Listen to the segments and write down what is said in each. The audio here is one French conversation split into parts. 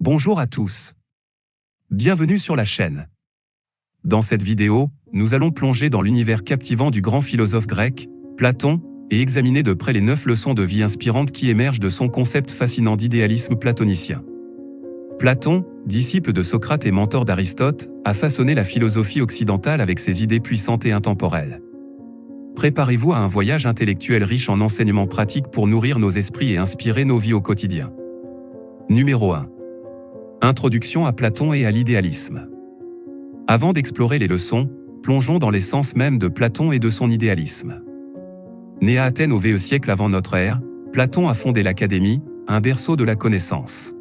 Bonjour à tous. Bienvenue sur la chaîne. Dans cette vidéo, nous allons plonger dans l'univers captivant du grand philosophe grec, Platon, et examiner de près les 9 leçons de vie inspirantes qui émergent de son concept fascinant d'idéalisme platonicien. Platon, disciple de Socrate et mentor d'Aristote, a façonné la philosophie occidentale avec ses idées puissantes et intemporelles. Préparez-vous à un voyage intellectuel riche en enseignements pratiques pour nourrir nos esprits et inspirer nos vies au quotidien. Numéro 1. Introduction à Platon et à l'idéalisme. Avant d'explorer les leçons, plongeons dans l'essence même de Platon et de son idéalisme. Né à Athènes au VE siècle avant notre ère, Platon a fondé l'Académie, un berceau de la connaissance.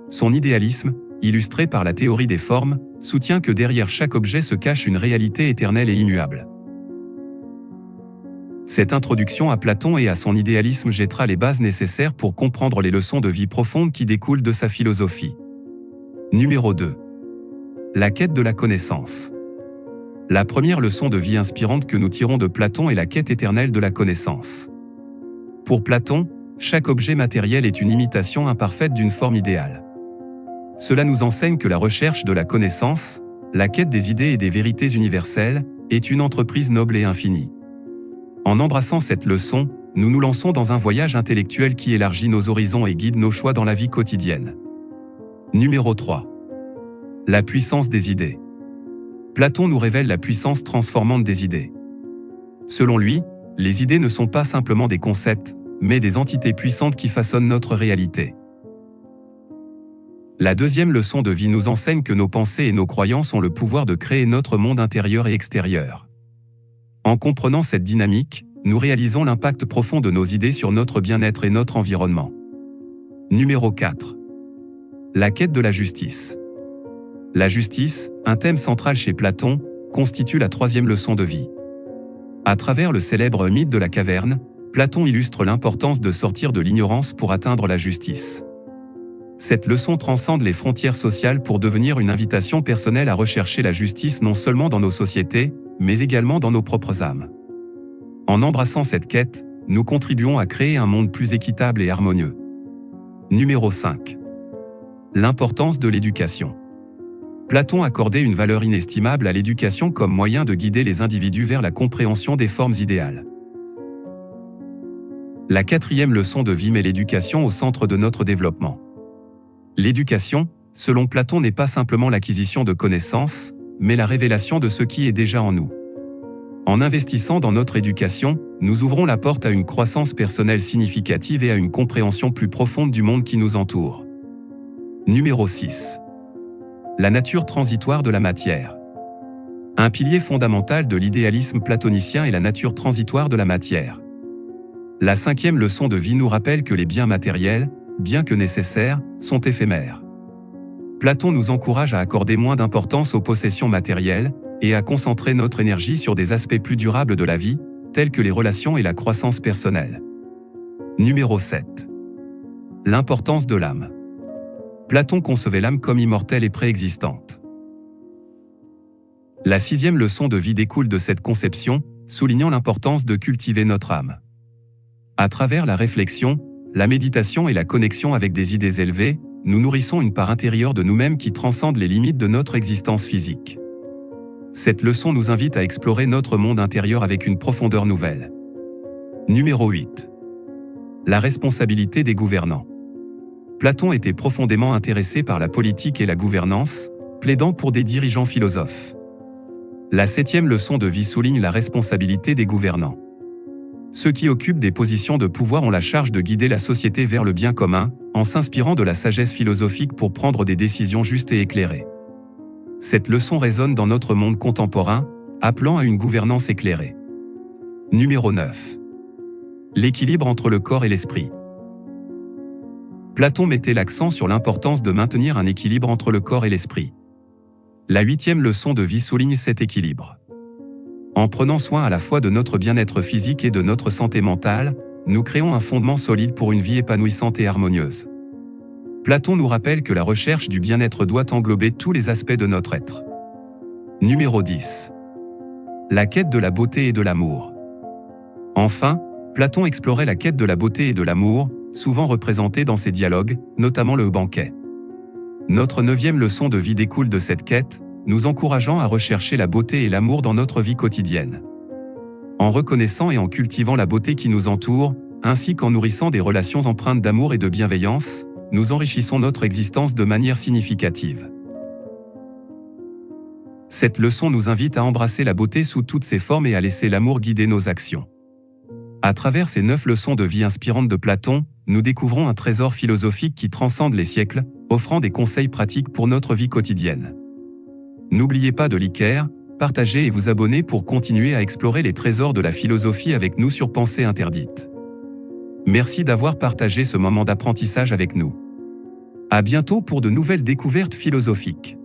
Son idéalisme, illustré par la théorie des formes, soutient que derrière chaque objet se cache une réalité éternelle et immuable. Cette introduction à Platon et à son idéalisme jettera les bases nécessaires pour comprendre les leçons de vie profondes qui découlent de sa philosophie. Numéro 2. La quête de la connaissance. La première leçon de vie inspirante que nous tirons de Platon est la quête éternelle de la connaissance. Pour Platon, chaque objet matériel est une imitation imparfaite d'une forme idéale. Cela nous enseigne que la recherche de la connaissance, la quête des idées et des vérités universelles, est une entreprise noble et infinie. En embrassant cette leçon, nous nous lançons dans un voyage intellectuel qui élargit nos horizons et guide nos choix dans la vie quotidienne. Numéro 3. La puissance des idées. Platon nous révèle la puissance transformante des idées. Selon lui, les idées ne sont pas simplement des concepts, mais des entités puissantes qui façonnent notre réalité. La deuxième leçon de vie nous enseigne que nos pensées et nos croyances ont le pouvoir de créer notre monde intérieur et extérieur. En comprenant cette dynamique, nous réalisons l'impact profond de nos idées sur notre bien-être et notre environnement. Numéro 4. La quête de la justice. La justice, un thème central chez Platon, constitue la troisième leçon de vie. À travers le célèbre mythe de la caverne, Platon illustre l'importance de sortir de l'ignorance pour atteindre la justice. Cette leçon transcende les frontières sociales pour devenir une invitation personnelle à rechercher la justice non seulement dans nos sociétés, mais également dans nos propres âmes. En embrassant cette quête, nous contribuons à créer un monde plus équitable et harmonieux. Numéro 5. L'importance de l'éducation. Platon accordait une valeur inestimable à l'éducation comme moyen de guider les individus vers la compréhension des formes idéales. La quatrième leçon de vie met l'éducation au centre de notre développement. L'éducation, selon Platon, n'est pas simplement l'acquisition de connaissances, mais la révélation de ce qui est déjà en nous. En investissant dans notre éducation, nous ouvrons la porte à une croissance personnelle significative et à une compréhension plus profonde du monde qui nous entoure. Numéro 6. La nature transitoire de la matière. Un pilier fondamental de l'idéalisme platonicien est la nature transitoire de la matière. La cinquième leçon de vie nous rappelle que les biens matériels, bien que nécessaires, sont éphémères. Platon nous encourage à accorder moins d'importance aux possessions matérielles et à concentrer notre énergie sur des aspects plus durables de la vie, tels que les relations et la croissance personnelle. Numéro 7. L'importance de l'âme. Platon concevait l'âme comme immortelle et préexistante. La sixième leçon de vie découle de cette conception, soulignant l'importance de cultiver notre âme. À travers la réflexion, la méditation et la connexion avec des idées élevées, nous nourrissons une part intérieure de nous-mêmes qui transcende les limites de notre existence physique. Cette leçon nous invite à explorer notre monde intérieur avec une profondeur nouvelle. Numéro 8. La responsabilité des gouvernants. Platon était profondément intéressé par la politique et la gouvernance, plaidant pour des dirigeants philosophes. La septième leçon de vie souligne la responsabilité des gouvernants. Ceux qui occupent des positions de pouvoir ont la charge de guider la société vers le bien commun, en s'inspirant de la sagesse philosophique pour prendre des décisions justes et éclairées. Cette leçon résonne dans notre monde contemporain, appelant à une gouvernance éclairée. Numéro 9. L'équilibre entre le corps et l'esprit. Platon mettait l'accent sur l'importance de maintenir un équilibre entre le corps et l'esprit. La huitième leçon de vie souligne cet équilibre. En prenant soin à la fois de notre bien-être physique et de notre santé mentale, nous créons un fondement solide pour une vie épanouissante et harmonieuse. Platon nous rappelle que la recherche du bien-être doit englober tous les aspects de notre être. Numéro 10. La quête de la beauté et de l'amour. Enfin, Platon explorait la quête de la beauté et de l'amour, souvent représentée dans ses dialogues, notamment le banquet. Notre 9e leçon de vie découle de cette quête, nous encourageant à rechercher la beauté et l'amour dans notre vie quotidienne. En reconnaissant et en cultivant la beauté qui nous entoure, ainsi qu'en nourrissant des relations empreintes d'amour et de bienveillance, nous enrichissons notre existence de manière significative. Cette leçon nous invite à embrasser la beauté sous toutes ses formes et à laisser l'amour guider nos actions. À travers ces 9 leçons de vie inspirantes de Platon, nous découvrons un trésor philosophique qui transcende les siècles, offrant des conseils pratiques pour notre vie quotidienne. N'oubliez pas de liker, partager et vous abonner pour continuer à explorer les trésors de la philosophie avec nous sur Pensée Interdite. Merci d'avoir partagé ce moment d'apprentissage avec nous. À bientôt pour de nouvelles découvertes philosophiques.